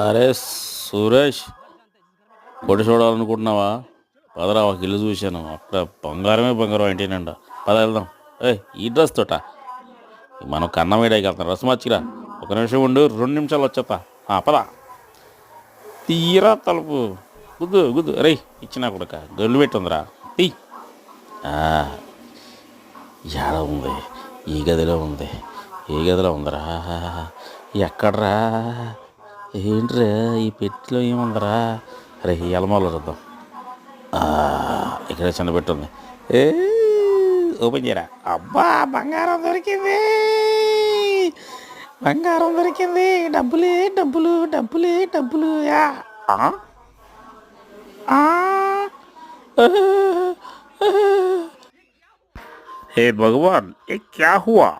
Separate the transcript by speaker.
Speaker 1: అరే సురేష్, కొట్టి చూడాలనుకుంటున్నావా? పదరా, ఒక ఇల్లు చూశాను అక్కడ, బంగారమే బంగారం ఇంటి నిండా. పద వెళ్దాం. ఈ డ్రెస్ తోట మనం కన్నం వేయడానికి వెళ్తాం. రసం వచ్చిరా, ఒక నిమిషం ఉండు, 2 నిమిషాలు వచ్చేస్తా. పద. తీరా తలుపు గుద్దు గుద్దు. రే ఇచ్చినా కొడుక, గల్లు పెట్టుందిరా. తీ. ఏడ ఉంది? ఈ గదిలో ఉంది. ఏ గదిలో ఉందిరా? ఎక్కడ్రా? ఏంట్రా ఈ పెట్టిలో ఏముందిరా? అరే ఈ అలమాలో చూద్దాం. ఇక్కడ చిన్న పెట్టి ఉంది. ఓపెన్ చేయరా. అబ్బా, బంగారం దొరికింది, బంగారం దొరికింది. డబ్బులే డబ్బులు, డబ్బులే డబ్బులు. हे भगवान, ये क्या हुआ?